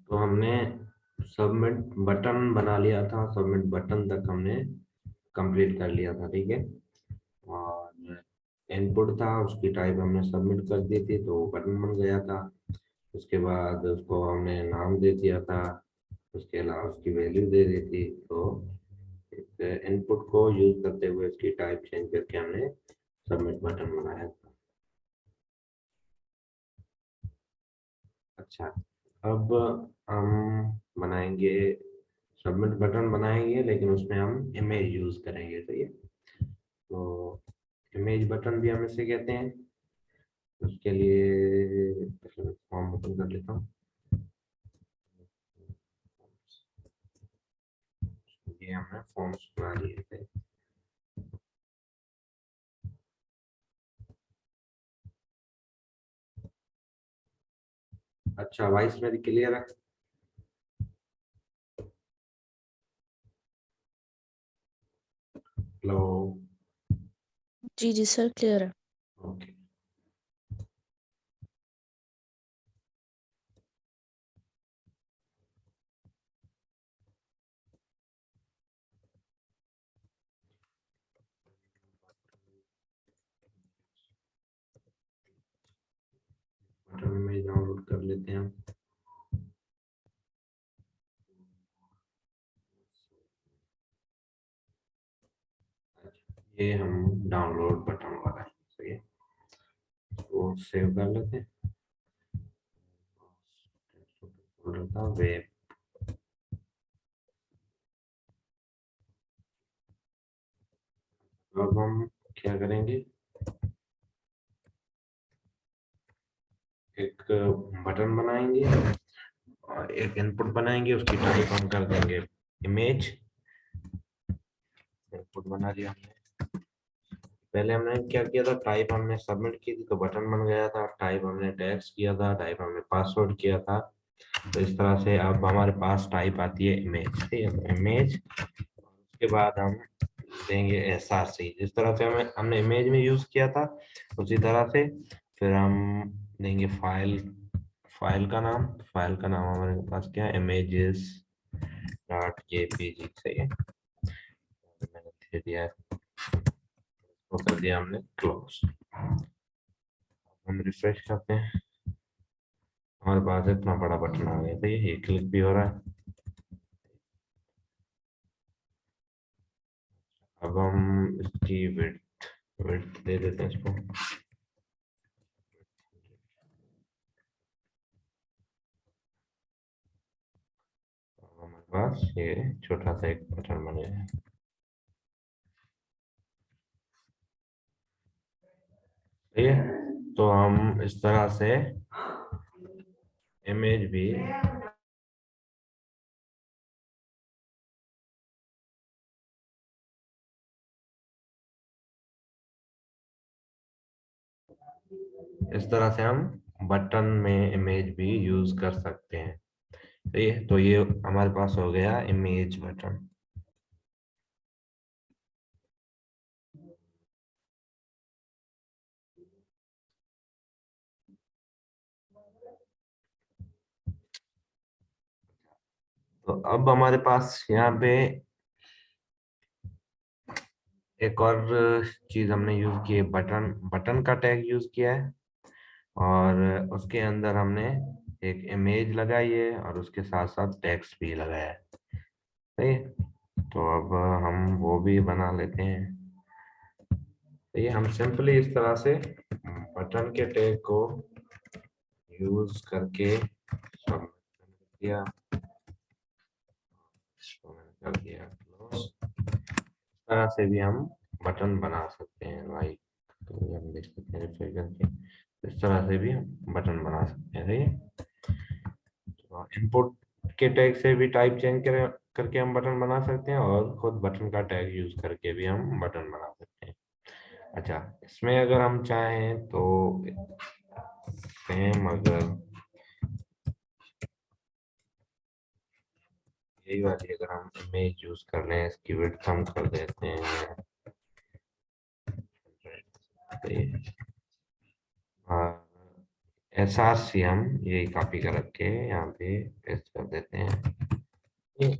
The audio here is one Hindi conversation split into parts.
तो हमने सबमिट बटन बना लिया था, सबमिट बटन तक हमने कंप्लीट कर लिया था, ठीक है। और इनपुट था, उसकी टाइप हमने सबमिट कर दी थी तो बटन बन गया था। उसके बाद उसको हमने नाम दे दिया था, उसके अलावा उसकी वैल्यू दे दी थी। तो इनपुट को यूज करते हुए उसकी टाइप चेंज करके हमने सबमिट बटन बनाया था। अच्छा, अब हम बनाएंगे, सबमिट बटन बनाएंगे लेकिन उसमें हम इमेज यूज करेंगे, सही है। तो इमेज बटन भी हम इसे कहते हैं। उसके लिए फॉर्म ओपन कर लेता हूँ। ये हमने फॉर्म्स बना लिए थे। अच्छा, वॉइस मेरी क्लियर है? हेलो। जी जी सर, क्लियर है। ओके। बटन इमेज डाउनलोड कर लेते हैं हम। ये हम डाउनलोड बटन वाला है, सही है। तो सेव कर लेते हैं। फोल्डर था वेब। अब हम क्या करेंगे, एक बटन बनाएंगे और एक इनपुट बनाएंगे, उसकी टाइप हम कर देंगे इमेज। इनपुट बना दिया हमने। पहले हमने क्या किया था, टाइप हमने सबमिट की थी तो बटन बन गया था। टाइप हमने टेक्स्ट किया था, टाइप हमने पासवर्ड किया था। तो इस तरह से अब हमारे पास टाइप आती है इमेज, ठीक है, इमेज। उसके बाद हम देंगे src, जिस तरह से हमने इमेज में यूज किया था उसी तरह से। फिर हम देंगे फाइल, फाइल का नाम हमारे पास क्या है, images डॉट jpg, सही है। मैंने दे दिया है, वो कर दिया हमने क्लोज। हम रिफ्रेश करते हैं, हमारे पास इतना बड़ा बटन आ गया, सही है, ये क्लिक भी हो रहा है। अब हम इसकी विड्थ दे देते हैं इसको। हमारे पास ये छोटा सा एक बटन बन गया है, ठीक है। तो हम इस तरह से इमेज भी इस तरह से हम बटन में इमेज भी यूज कर सकते हैं, ठीक है। तो ये हमारे पास हो गया इमेज बटन। तो अब हमारे पास यहाँ पे एक और चीज हमने यूज की है, बटन बटन का टैग यूज किया है। और उसके अंदर हमने एक इमेज लगाई है और उसके साथ साथ टेक्स्ट भी लगाया है, सही है। तो अब हम वो भी बना लेते हैं। तो ये हम सिंपली इस तरह से बटन के टैग को यूज करके सबमिट किया, इसको मैंने कर दिया क्लोज। इस तरह से भी हम बटन बना सकते हैं, लाइक, तो हम देख सकते हैं रिफ्रेश करके, इस तरह से भी हम बटन बना सकते हैं, सही है। इनपुट के टैग से भी टाइप चेंज करके हम बटन बना सकते हैं और खुद बटन का टैग यूज करके भी हम बटन बना सकते हैं। अच्छा, इसमें अगर हम चाहें तो सेम, अगर यही वाली अगर हम इमेज यूज कर लें, इसकी विड्थ हम कर देते हैं, SRC हम यही कॉपी कर रखे यहाँ पे पेस्ट कर देते हैं। ये,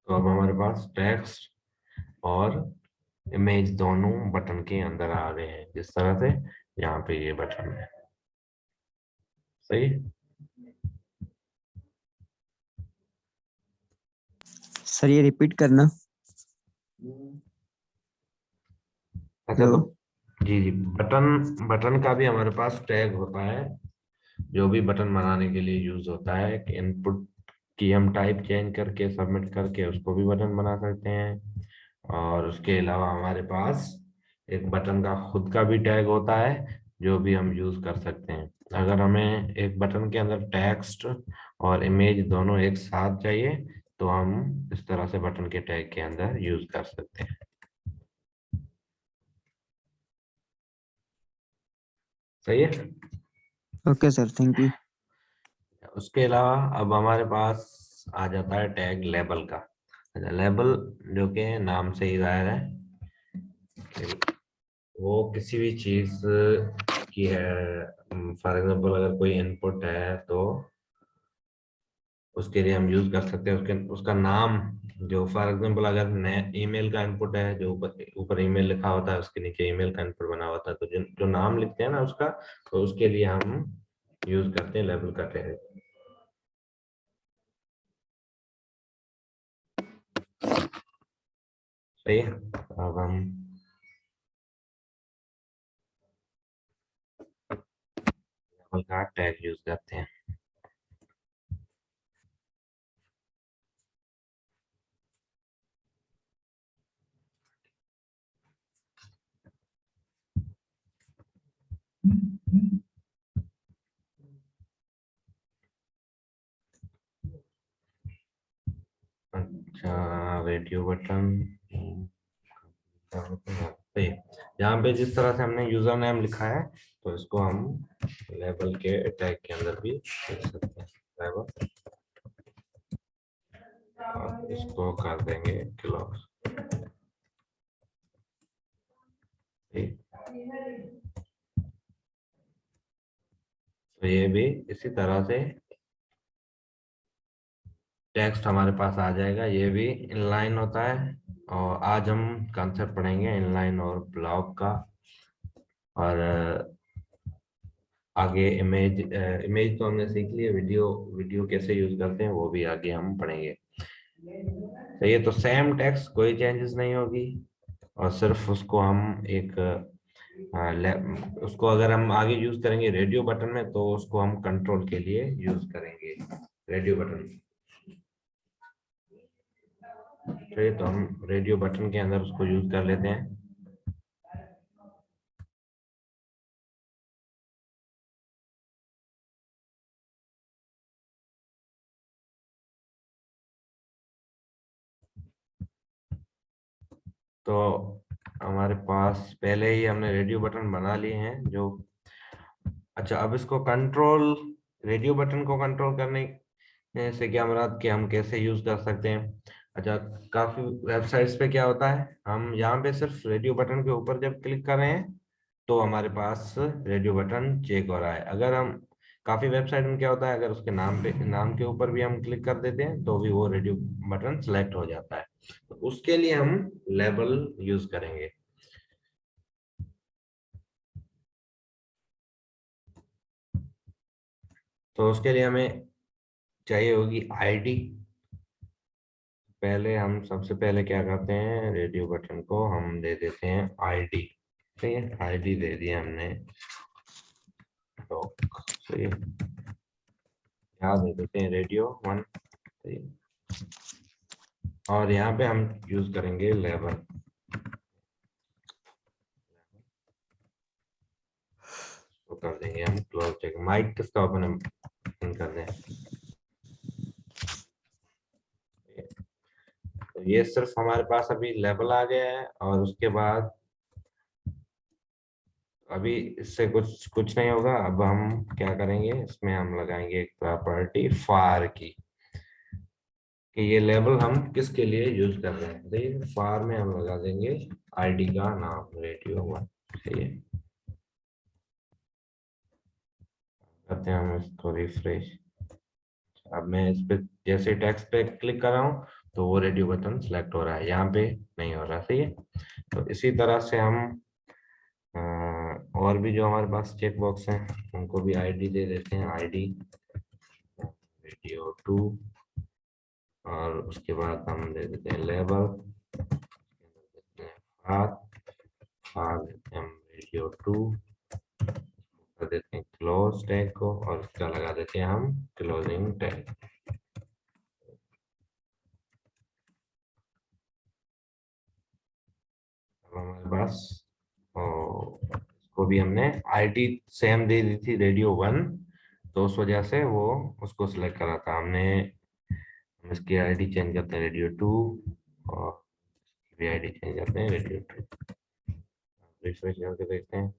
तो अब हमारे पास टेक्स्ट और इमेज दोनों बटन के अंदर आ गए हैं, जिस तरह से यहाँ पे ये बटन है। सही। सर ये रिपीट करना। अच्छा, हेलो। तो जी जी, बटन बटन का भी हमारे पास टैग होता है, जो भी बटन बनाने के लिए यूज होता है। इनपुट की हम टाइप चेंज करके सबमिट करके उसको भी बटन बना सकते हैं। और उसके अलावा हमारे पास एक बटन का खुद का भी टैग होता है, जो भी हम यूज कर सकते हैं। अगर हमें एक बटन के अंदर टेक्स्ट और इमेज दोनों एक साथ चाहिए, तो हम इस तरह से बटन के टैग के अंदर यूज कर सकते हैं। सही है। Okay sir, thank you. उसके अलावा अब हमारे पास आ जाता है टैग लेबल का। लेबल, जो कि नाम से ही जाहिर है कि वो किसी भी चीज की है। फॉर एग्जांपल अगर कोई इनपुट है तो उसके लिए हम यूज कर सकते हैं उसके उसका नाम। जो फॉर एग्जांपल अगर ईमेल का इनपुट है, जो ऊपर ऊपर ईमेल लिखा होता है, उसके नीचे ईमेल का इनपुट बना होता है, तो जो जो नाम लिखते हैं ना उसका, तो उसके लिए हम यूज करते हैं लेबल का टैग। सही है। अब हम लेबल का टैग यूज करते हैं। अच्छा, रेडियो बटन। सही है। यहाँ पे जिस तरह से हमने यूजर नेम लिखा है, तो इसको हम लेबल के टैग के अंदर भी लिख सकते हैं। लेबल, और इसको कर देंगे क्लोज। तो ये भी इसी तरह से टेक्स्ट हमारे पास आ जाएगा। ये भी इनलाइन होता है, और आज हम कंसेप्ट पढ़ेंगे इनलाइन और ब्लॉक का। और आगे इमेज तो हमने सीख लिया। वीडियो वीडियो कैसे यूज करते हैं वो भी आगे हम पढ़ेंगे। तो ये तो सेम टेक्स्ट, कोई चेंजेस नहीं होगी, और सिर्फ उसको हम एक उसको अगर हम आगे यूज करेंगे रेडियो बटन में, तो उसको हम कंट्रोल के लिए यूज करेंगे रेडियो बटन। चलिए, तो हम रेडियो बटन के अंदर उसको यूज कर लेते हैं। तो हमारे पास पहले ही हमने रेडियो बटन बना लिए हैं जो। अच्छा, अब इसको कंट्रोल, रेडियो बटन को कंट्रोल करने से क्या मुराद कि हम कैसे यूज कर सकते हैं। अच्छा, काफी वेबसाइट्स पे क्या होता है, हम यहाँ पे सिर्फ रेडियो बटन के ऊपर जब क्लिक कर रहे हैं, तो हमारे पास रेडियो बटन चेक हो रहा है। अगर हम काफी वेबसाइट में क्या होता है, अगर उसके नाम के ऊपर भी हम क्लिक कर देते हैं, तो भी वो रेडियो बटन सेलेक्ट हो जाता है। तो उसके लिए हम लेबल यूज करेंगे। तो उसके लिए हमें चाहिए होगी आईडी। पहले हम सबसे पहले क्या करते हैं, रेडियो बटन को हम दे देते हैं आईडी। सही है, आईडी दे दिया हमने। तो सही है, यहाँ दे देते हैं रेडियो 1। सही है। और यहाँ पे हम यूज करेंगे लेबल। तो कर देंगे हम क्लोज चेक। माइक किसका ओपन हम कर दें। तो ये सिर्फ हमारे पास अभी लेबल आ गया है, और उसके बाद अभी इससे कुछ कुछ नहीं होगा। अब हम क्या करेंगे, इसमें हम लगाएंगे एक प्रॉपर्टी फार की, कि ये लेबल हम किसके लिए यूज कर रहे हैं। देखिए, फार में हम लगा देंगे आईडी का नाम रेडियो 1। सही है। करते हैं हम इसको रिफ्रेश। अब मैं इस पे जैसे टेक्स्ट पे क्लिक कर रहा हूँ तो वो रेडियो बटन सिलेक्ट हो रहा है, यहाँ पे नहीं हो रहा। सही है। तो इसी तरह से हम और भी जो हमारे पास चेक बॉक्स हैं उनको भी आईडी दे देते हैं। आईडी रेडियो 2, और उसके बाद हम दे देते हैं लेबल, देते हैं रेडियो 2, कर देते हैं क्लोज टैग को, और इसका लगा देते हैं हम क्लोजिंग टैग। हमारे पास इसको भी हमने आईडी सेम दे दी थी रेडियो 1, तो उस वजह से वो उसको सिलेक्ट करा था हमने। हम इसकी आईडी चेंज करते हैं रेडियो 2, और भी आईडी चेंज करते हैं रेडियो 2। रिफ्रेश करके देखते हैं।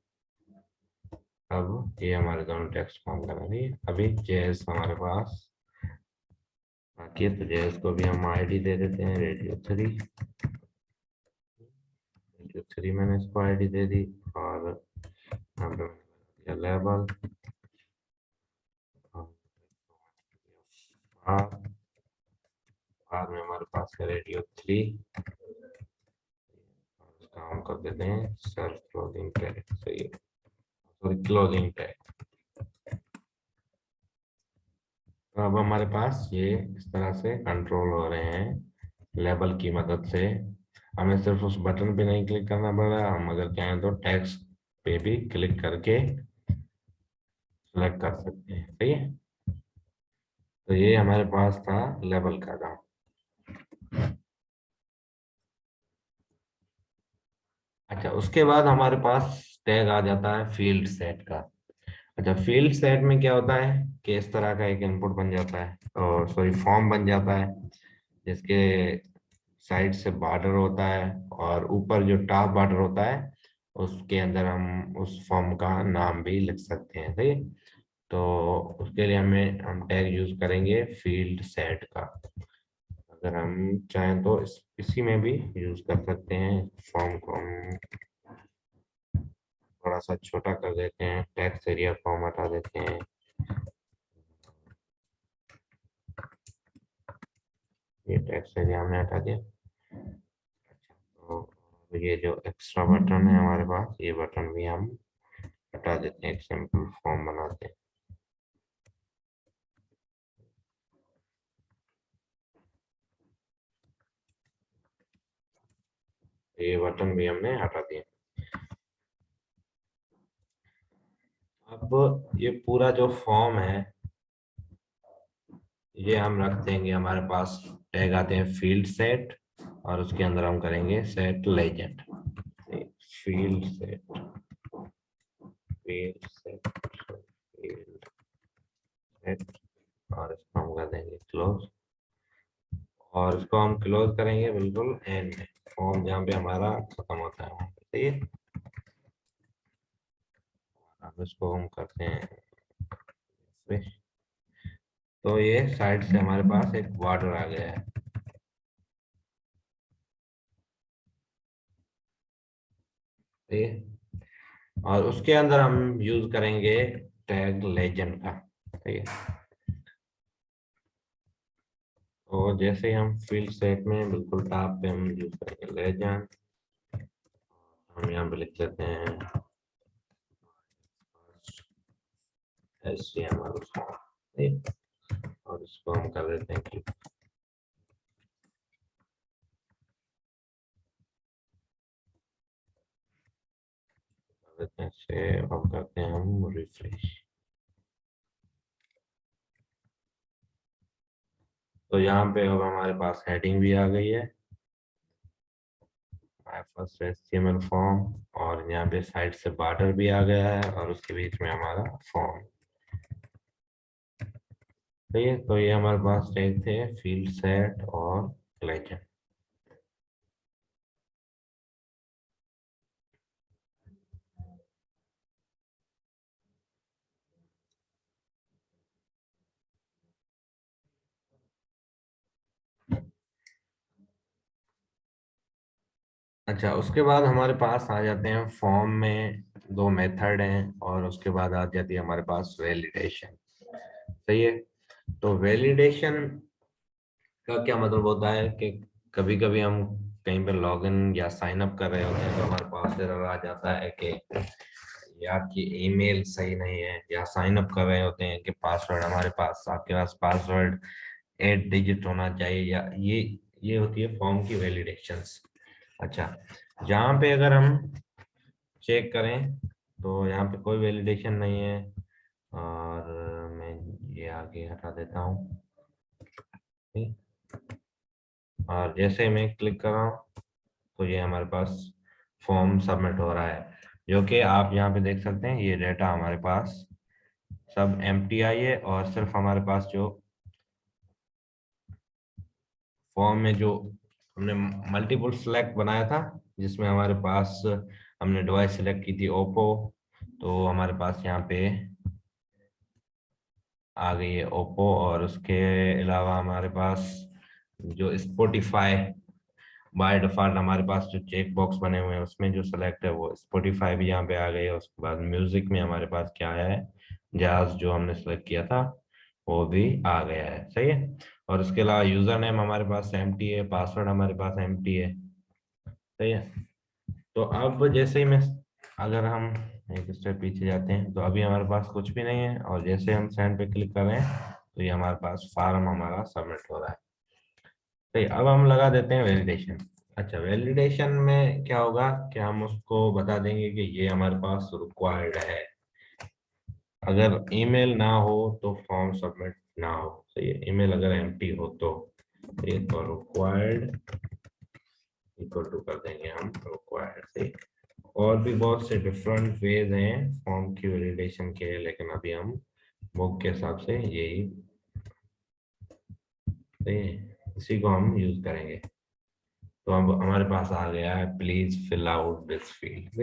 अब ये हमारे दोनों टेक्स्ट फॉर्म कर रही है। अभी जेएस हमारे पास बाकी है, तो जेएस को भी हम आईडी दे देते हैं रेडियो 3। रेडियो 3 मैंने इसको आईडी दे दी, और यहाँ पे मैंने लेबल, बाद में हमारे पास है रेडियो 3, उसका हम कर देते हैं सेल्फ क्लोजिंग टैग। सही है, सॉरी क्लोजिंग टैग। तो अब हमारे पास ये इस तरह से कंट्रोल हो रहे हैं लेबल की मदद से। हमें सिर्फ उस बटन पे नहीं क्लिक करना पड़ रहा, हम अगर चाहें तो टेक्स्ट पे भी क्लिक करके सिलेक्ट कर सकते हैं। सही है। तो ये हमारे पास था लेबल का काम। अच्छा, उसके बाद हमारे पास टैग आ जाता है फील्ड सेट का। अच्छा, फील्ड सेट में क्या होता है कि इस तरह का एक इनपुट बन जाता है, और सॉरी फॉर्म बन जाता है, जिसके साइड से बॉर्डर होता है, और ऊपर जो टॉप बॉर्डर होता है उसके अंदर हम उस फॉर्म का नाम भी लिख सकते हैं। सही है। तो उसके लिए हम टैग यूज करेंगे फील्ड सेट का। अगर हम चाहें तो इसी में भी यूज कर सकते हैं। फॉर्म को हम थोड़ा सा छोटा कर देते हैं, टेक्स्ट एरिया फॉर्म हटा देते हैं। ये टेक्स्ट एरिया हमने हटा दिया। तो ये जो एक्स्ट्रा बटन है हमारे पास, ये बटन भी हम हटा देते हैं, एक सिंपल फॉर्म बनाते हैं। ये बटन भी हमने हटा दिया। अब ये पूरा जो फॉर्म है ये हम रख देंगे। हमारे पास टैग आते हैं फील्ड सेट, और उसके अंदर हम करेंगे set legend. Field set, field set, field set, और इसको हम कर देंगे क्लोज। और इसको हम क्लोज करेंगे बिल्कुल एंड में, फॉर्म जहाँ पे हमारा खत्म होता है वहाँ पे। सही है। अब इसको हम करते हैं refresh। तो ये साइड से हमारे पास एक बॉर्डर आ गया है। सही है। और उसके अंदर हम यूज करेंगे टैग लेजेंड का। सही है। और जैसे ही हम फील्ड सेट में बिल्कुल टॉप पे हम यूज करेंगे लेजेंड, हम यहाँ पे लिख लेते हैं HTML फॉर्म, और इसको हम कर देते हैं क्लिक। कर देते हैं सेव, अब करते हैं हम रिफ्रेश। तो यहाँ पे अब हमारे पास हेडिंग भी आ गई है, फर्स्ट HTML फॉर्म, और यहाँ पे साइड से बॉर्डर भी आ गया है, और उसके बीच में हमारा फॉर्म। सही है। तो ये हमारे पास टैग थे फील्ड सेट और लेजेंड। अच्छा, उसके बाद हमारे पास आ जाते हैं फॉर्म में दो मेथड हैं, और उसके बाद आ जाती है हमारे पास वैलिडेशन। सही है। तो वैलिडेशन का क्या मतलब होता है कि कभी कभी हम कहीं पर लॉगिन या साइन अप कर रहे होते हैं तो हमारे पास एरर आ जाता है कि या आपकी ईमेल सही नहीं है, या साइन अप कर रहे होते हैं कि पासवर्ड हमारे पास, आपके पास पासवर्ड 8 डिजिट होना चाहिए, या ये होती है फॉर्म की वैलिडेशंस। अच्छा, जहाँ पे अगर हम चेक करें तो यहाँ पे कोई वैलिडेशन नहीं है, और मैं ये आगे हटा देता हूँ। ठीक? और जैसे मैं क्लिक कर रहा हूँ तो ये हमारे पास फॉर्म सबमिट हो रहा है, जो कि आप यहाँ पे देख सकते हैं। ये डेटा हमारे पास सब एमटीआई है, और सिर्फ हमारे पास जो फॉर्म में जो हमने मल्टीपल सेलेक्ट बनाया था, जिसमें हमारे पास हमने डिवाइस सेलेक्ट की थी ओप्पो, तो हमारे पास यहाँ पे आ गई है ओप्पो। और उसके अलावा हमारे पास जो स्पॉटिफाई बाय डिफॉल्ट हमारे पास जो चेक बॉक्स बने हुए हैं उसमें जो सेलेक्ट है वो स्पॉटिफाई भी यहाँ पे आ गई है। उसके बाद म्यूजिक में हमारे पास क्या है, जाज जो हमने सेलेक्ट किया था वो भी आ गया है। सही है। और उसके अलावा यूजर नेम हमारे पास एम्प्टी है, पासवर्ड हमारे पास एम्प्टी है। सही है। तो अब जैसे ही मैं, अगर हम एक स्टेप पीछे जाते हैं तो अभी हमारे पास कुछ भी नहीं है, और जैसे हम सेंड पे क्लिक कर रहे हैं तो ये हमारे पास फॉर्म हमारा सबमिट हो रहा है। सही, अब हम लगा देते हैं वैलिडेशन। अच्छा, वैलिडेशन में क्या होगा कि हम उसको बता देंगे कि ये हमारे पास रिक्वायर्ड है। अगर ईमेल ना हो तो फॉर्म सबमिट ना हो। सही है। ईमेल अगर एम्प्टी हो तो ये तो रिक्वायर्ड इक्वल टू कर देंगे हम रिक्वायर्ड। सही। और भी बहुत से डिफरेंट वेज हैं फॉर्म की वैलिडेशन के, लेकिन अभी हम बुक के हिसाब से यही, सही है, इसी को हम यूज करेंगे। तो अब हमारे पास आ गया है please fill out this field.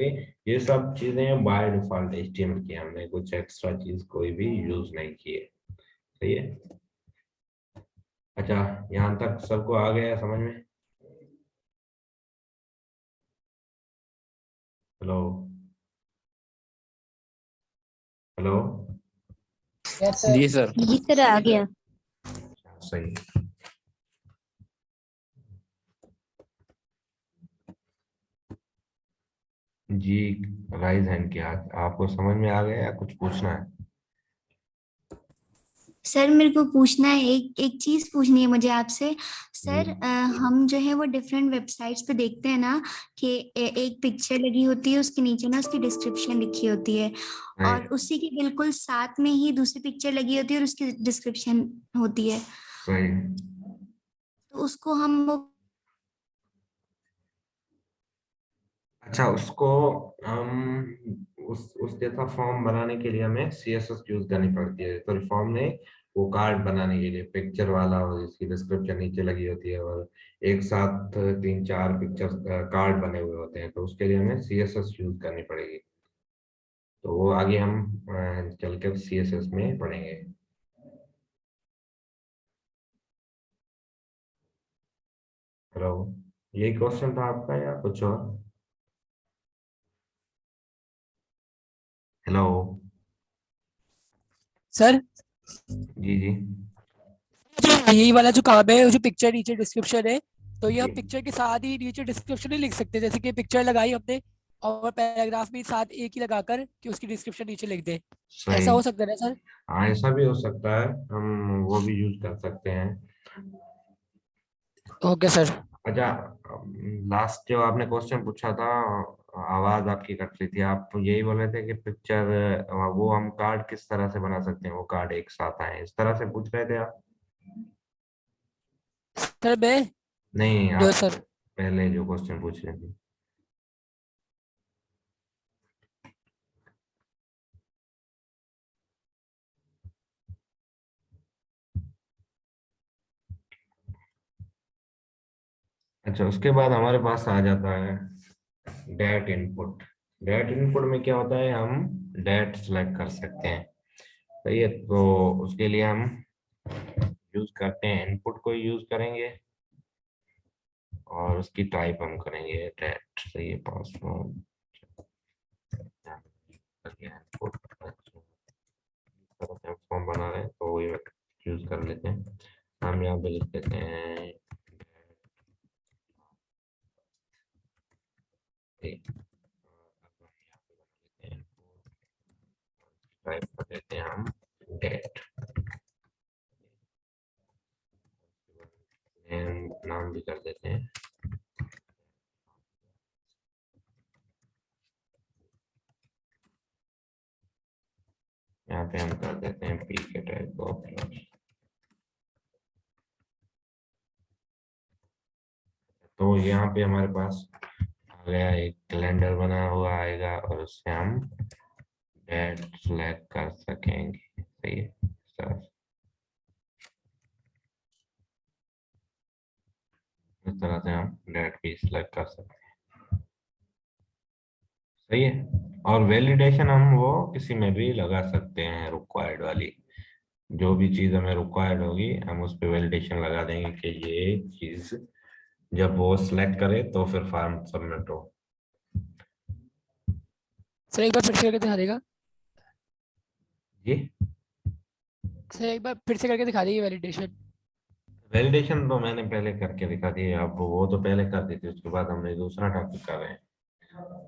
ये सब चीजें बाय डिफॉल्ट एचटीएमएल की, हमने कुछ एक्स्ट्रा चीज कोई भी यूज नहीं की है। सही है। अच्छा, यहाँ तक सबको आ गया है समझ में? Hello, hello. जी सर। जी सर, आ गया। सही। जी, राइज हैंड किया। आपको समझ में आ गया या कुछ पूछना है? सर मेरे को पूछना है, एक एक चीज पूछनी है मुझे आपसे। जी, सर हम जो है वो डिफरेंट वेबसाइट्स पे देखते हैं ना कि एक पिक्चर लगी होती है, उसके नीचे ना उसकी डिस्क्रिप्शन लिखी होती है, सही, और उसी के बिल्कुल साथ में ही दूसरी पिक्चर लगी होती है और उसकी डिस्क्रिप्शन होती है। सही। तो उसको हम वो अच्छा, उसको हम उस जैसा फॉर्म बनाने के लिए हमें सीएसएस यूज करनी पड़ती है। तो फॉर्म में वो कार्ड बनाने के लिए पिक्चर वाला, और इसकी डिस्क्रिप्शन नीचे लगी होती है, और एक साथ 3-4 पिक्चर कार्ड बने हुए होते हैं, तो उसके लिए हमें सीएसएस यूज करनी पड़ेगी। तो वो आगे हम चल कर सीएसएस में पढ़ेंगे। हेलो, यही क्वेश्चन था आपका या कुछ और? हेलो। सर जी जी यही वाला जो काम है, जो पिक्चर नीचे डिस्क्रिप्शन है, तो ये जी। हम पिक्चर के साथ ही नीचे डिस्क्रिप्शन नहीं लिख सकते? जैसे कि पिक्चर लगाई हमने और पैराग्राफ भी साथ एक ही लगाकर कि उसकी डिस्क्रिप्शन नीचे लिख दे, सही। ऐसा हो सकता है ना सर? हाँ, ऐसा भी हो सकता है, हम वो भी यूज कर सकते हैं। Okay sir. अच्छा, लास्ट जो आपने क्वेश्चन पूछा था, आवाज आपकी कट रही थी। आप यही बोल रहे थे कि पिक्चर, वो हम कार्ड किस तरह से बना सकते हैं, वो कार्ड एक साथ आए, इस तरह से पूछ रहे थे आप? सर मैं नहीं, जो आप सर पहले जो क्वेश्चन पूछ रहे थे। अच्छा, उसके बाद हमारे पास आ जाता है डेट इनपुट। डेट इनपुट में क्या होता है, हम डेट सेलेक्ट कर सकते हैं। सही है। तो उसके लिए हम यूज करते हैं इनपुट को यूज करेंगे, और उसकी टाइप हम करेंगे डेट। सही है, पासवर्ड फॉर्म बना रहे हैं तो वही यूज कर लेते हैं। हम यहाँ पे लिख देते हैं टाइप कर देते हैं हम डेट, नाम भी कर देते हैं यहाँ पे हम कर देते हैं पी के टैग को प्लस। तो यहाँ पे हमारे पास आ गया, एक कैलेंडर बना हुआ आएगा और उससे हम डेट सिलेक्ट कर सकेंगे। सही है सर, इस तरह से हम डेट भी सिलेक्ट कर सकते हैं। सही है, और वैलिडेशन हम वो किसी में भी लगा सकते हैं, रिक्वायर्ड वाली जो भी चीज हमें रिक्वायर्ड होगी हम उस पर वैलिडेशन लगा देंगे कि ये चीज जब वो सिलेक्ट करे तो फिर फॉर्म सबमिट हो। सर एक बार फिर से करके दिखा देगा। जी सर एक बार फिर से करके दिखा दीजिए वैलिडेशन। वैलिडेशन तो मैंने पहले करके दिखा दी, अब वो तो पहले कर दी थी, उसके बाद हमने दूसरा टॉपिक कर रहे हैं।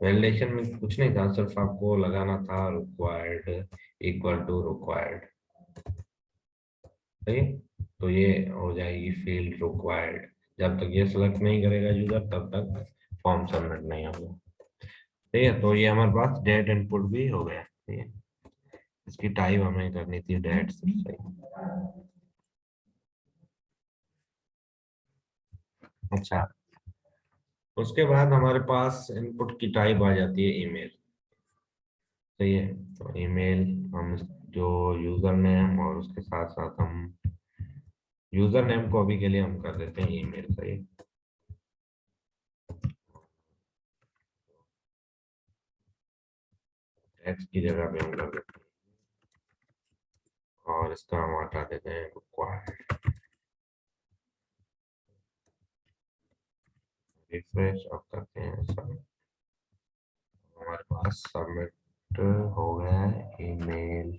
वैलिडेशन में कुछ नहीं था, सिर्फ आपको लगाना था रिक्वायर्ड इक्वल टू रिक्वायर्ड। सही, तो ये हो जाएगी फील्ड रिक्वायर्ड। जब तक ये सेलेक्ट नहीं करेगा यूजर तब तक फॉर्म सबमिट नहीं होगा। ठीक है, तो ये हमारे पास डेट इनपुट भी हो गया। ठीक है, इसकी टाइप हमें करनी थी डेट से। सही, अच्छा, उसके बाद हमारे पास इनपुट की टाइप आ जाती है ईमेल। सही है, तो ईमेल हम जो यूजर नेम और उसके साथ साथ हम यूजर नेम को अभी के लिए हम कर देते हैं ईमेल। सही, टेक्स्ट की जगह पे हम कर देते हैं और इसका हम हटा देते हैं रिक्वायर्ड। रिफ्रेश अब करते हैं सबमिट, हमारे पास सबमिट हो गया है ईमेल।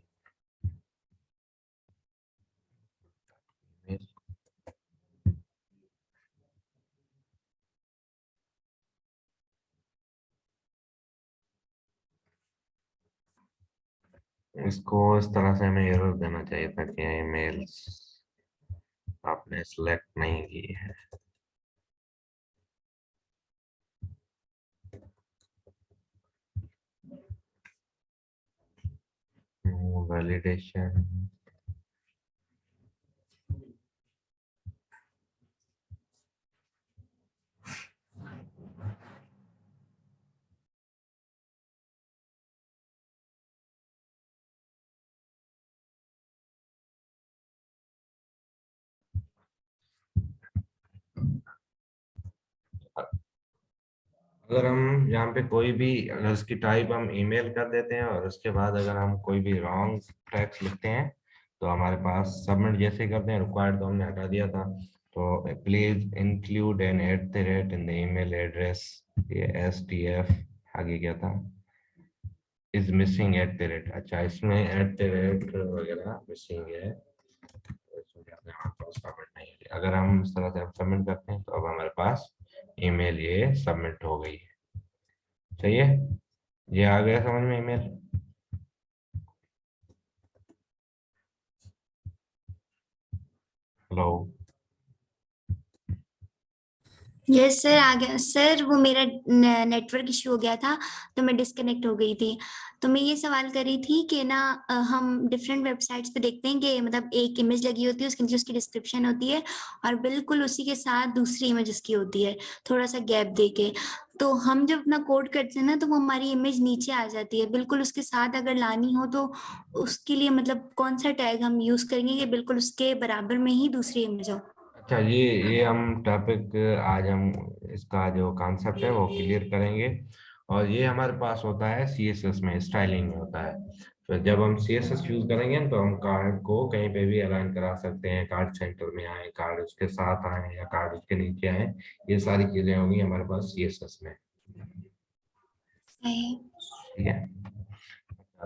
इसको इस तरह से हमें एरर देना चाहिए था कि ईमेल्स आपने सिलेक्ट नहीं की है। वैलिडेशन अगर हम यहाँ पे कोई भी, अगर इसकी टाइप हम ईमेल कर देते हैं और उसके बाद अगर हम कोई भी रॉन्ग टेक्स्ट लिखते हैं तो हमारे पास सबमिट जैसे ही करते हैं, रिक्वायर्ड तो हमने हटा दिया था, तो please include an @ in the email address, ये STF आगे क्या था, इज मिसिंग @ अच्छा इसमें @ वगैरह मिसिंग है, तो इसमें जाते हैं, हमारे पास सबमिट नहीं है। अगर हम इस तरह से सबमिट करते हैं तो अब हमारे पास ईमेल ये सबमिट हो गई है। सही है, ये आ गया समझ में ईमेल। हेलो, यस सर, आ गया सर। वो मेरा नेटवर्क इश्यू हो गया था तो मैं डिस्कनेक्ट हो गई थी। तो मैं ये सवाल कर रही थी कि ना हम डिफरेंट वेबसाइट्स पे देखते हैं कि मतलब एक इमेज लगी होती है, उसके नीचे उसकी डिस्क्रिप्शन होती है और बिल्कुल उसी के साथ दूसरी इमेज उसकी होती है, थोड़ा सा गैप दे के। तो हम जब अपना कोड करते हैं ना तो वो हमारी इमेज नीचे आ जाती है बिल्कुल उसके साथ। अगर लानी हो तो उसके लिए मतलब कौन सा टैग हम यूज करेंगे कि बिल्कुल उसके बराबर में ही दूसरी इमेज हो? अच्छा ये हम टॉपिक आज हम इसका जो कॉन्सेप्ट है वो क्लियर करेंगे। और ये हमारे पास होता है CSS में, स्टाइलिंग में होता है। तो जब हम CSS यूज करेंगे तो हम कार्ड को कहीं पे भी अलाइन करा सकते हैं, कार्ड सेंटर में आए, कार्ड उसके साथ आए या कार्ड उसके नीचे आए, ये सारी चीजें होंगी हमारे पास CSS में। सही। ठीक है,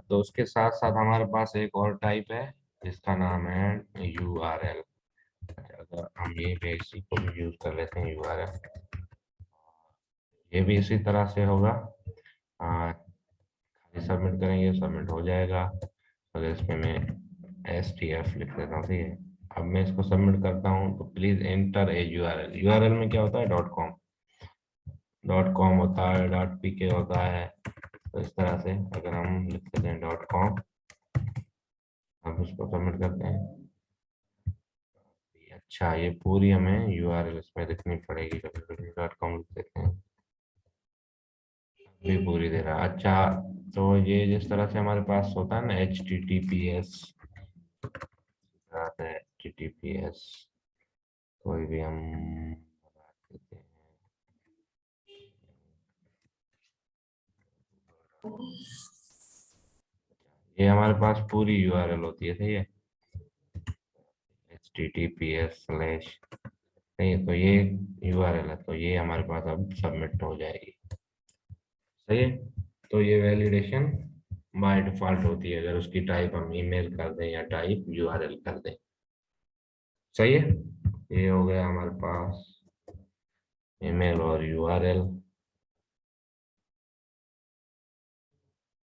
तो उसके साथ साथ हमारे पास एक और टाइप है जिसका नाम है URL। अगर हम ये बेसिक को भी यूज कर लेते हैं URL, ये भी इसी तरह से होगा। सबमिट करेंगे, सबमिट हो जाएगा। अगर इसमें मैं STF लिख देता हूँ, ठीक है। अब मैं इसको सबमिट करता हूँ तो please enter a URL। URL में क्या होता है, .com होता है, .pk होता है। तो इस तरह से अगर हम लिख देते हैं .com, अब इसको सबमिट करते हैं। अच्छा, ये पूरी हमें URL इसमें लिखनी पड़ेगी, .com लिख देते हैं, भी पूरी दे रहा। अच्छा, तो ये जिस तरह से हमारे पास होता है ना HTTPS, कोई भी हम लगा देते हैं, ये हमारे पास पूरी URL होती है, सही है, HTTPS/ नहीं है, तो ये URL है, तो ये हमारे पास अब सबमिट हो जाएगी। सही है, तो ये वैलिडेशन बाय डिफॉल्ट होती है अगर उसकी टाइप हम ईमेल कर दें या टाइप URL कर दें। सही है, ये हो गया हमारे पास ईमेल और URL।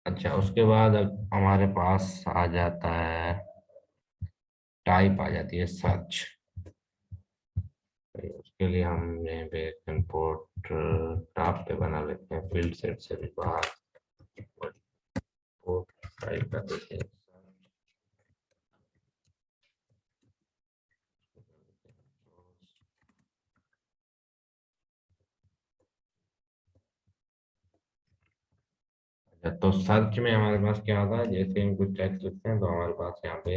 अच्छा, उसके बाद अब हमारे पास आ जाता है टाइप, आ जाती है सर्च। उसके लिए हम यहाँ पे इंपोर्ट टॉप पे बना लेते हैं, फील्ड सेट से भी बाहर टाइप कर देते हैं। तो सर्च में हमारे पास क्या होता है, जैसे हम कुछ टेक्स्ट लिखते हैं तो हमारे पास यहाँ पे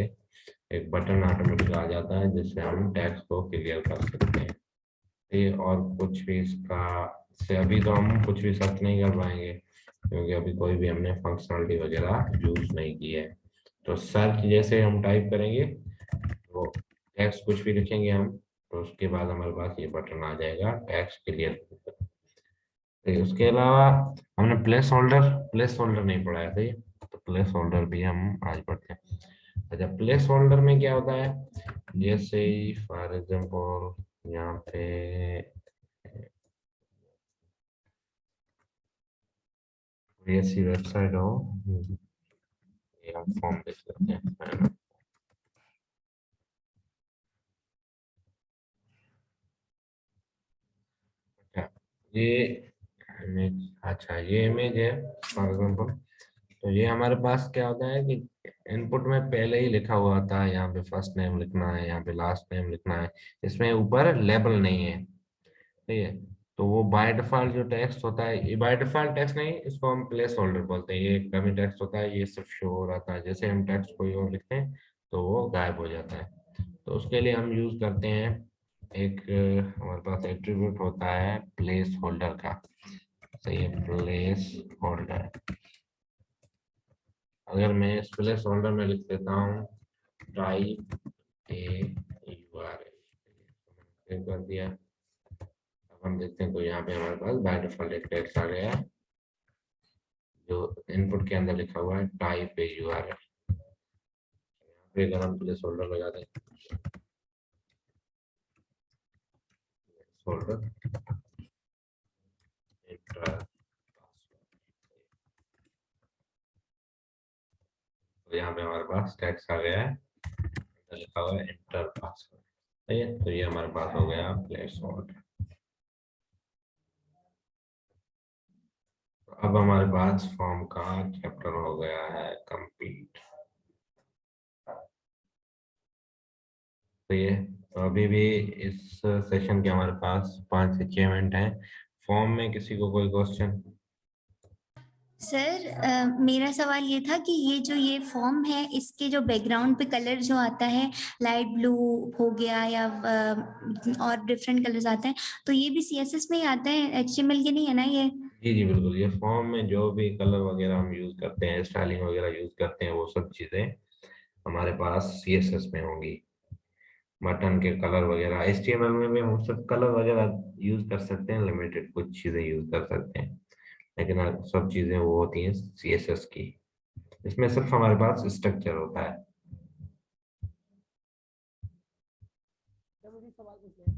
एक बटन ऑटोमेटिक आ जाता है जिससे हम टेक्स्ट को क्लियर कर सकते हैं। ये और कुछ भी इसका से अभी तो हम कुछ भी सर्च नहीं कर पाएंगे क्योंकि अभी कोई भी हमने फंक्शनलिटी वगैरह यूज नहीं की है। तो सर्च जैसे हम टाइप करेंगे तो टेक्स्ट कुछ भी लिखेंगे हम, तो उसके बाद हमारे पास ये बटन आ जाएगा टेक्स्ट क्लियर। उसके अलावा हमने प्लेस होल्डर नहीं पढ़ा है, सही, तो प्लेस होल्डर भी हम आज पढ़ते हैं। अच्छा, प्लेस होल्डर में क्या होता है, जैसे फॉर एग्जांपल यहाँ पे कोई ऐसी वेबसाइट हो, ये हम फॉर्म देख सकते हैं। अच्छा, ये अच्छा ये इमेज है फॉर एग्जांपल, तो ये हमारे पास क्या होता है कि इनपुट में पहले ही लिखा हुआ था, यहाँ पे फर्स्ट नेम लिखना है, यहाँ पे लास्ट नेम लिखना है, इसमें ऊपर लेबल नहीं है, ठीक है। तो वो बाय डिफॉल्ट जो टेक्स्ट होता है, ये बाय डिफॉल्ट टेक्स्ट नहीं, इसको हम प्लेस होल्डर बोलते हैं। ये डमी टेक्स्ट होता है, ये सिर्फ शो हो रहा था, जैसे हम टेक्स्ट कोई और लिखते हैं तो वो गायब हो जाता है। तो उसके लिए हम यूज करते हैं एक हमारे पास एट्रीब्यूट होता है प्लेस होल्डर का, सही है, प्लेस होल्डर। अगर मैं इस प्लेस होल्डर में लिख देता हूँ टाइप ए URL, सेव कर दिया, अब हम देखते हैं तो यहाँ पे हमारे पास बाय डिफॉल्ट एक टेक्स्ट आ गया है जो इनपुट के अंदर लिखा हुआ है टाइप ए URL। यहाँ पे अगर हम प्लेस होल्डर लगा दें, होल्डर तो यहाँ पे हमारे पास टेक्स्ट आ गया है, लिखा हुआ है एंटर पासवर्ड, सही है। तो ये हमारे पास हो गया प्लेस होल्डर। अब हमारे पास फॉर्म का चैप्टर हो गया है कंप्लीट। तो ये तो अभी भी इस सेशन के हमारे पास 5 से 6 मिनट हैं। फॉर्म में किसी को कोई क्वेश्चन? सर मेरा सवाल ये था कि ये फॉर्म है, इसके जो बैकग्राउंड पे कलर जो आता है, लाइट ब्लू हो गया या और डिफरेंट कलर्स आते हैं, तो ये भी CSS में ही आता है, HTML के नहीं है ना ये? जी बिल्कुल, ये फॉर्म में जो भी कलर वगैरह हम यूज करते हैं, स्टाइलिंग वगैरह यूज करते हैं, वो सब चीजें हमारे पास सीएसएस में होंगी। बटन के कलर वगैरह एचटीएमएल में भी हम सब कलर वगैरह यूज कर सकते हैं, लिमिटेड कुछ चीजें यूज कर सकते हैं, लेकिन सब चीजें वो होती हैं सीएसएस की। इसमें सिर्फ हमारे पास स्ट्रक्चर होता है। सर मुझे एक सवाल पूछना है।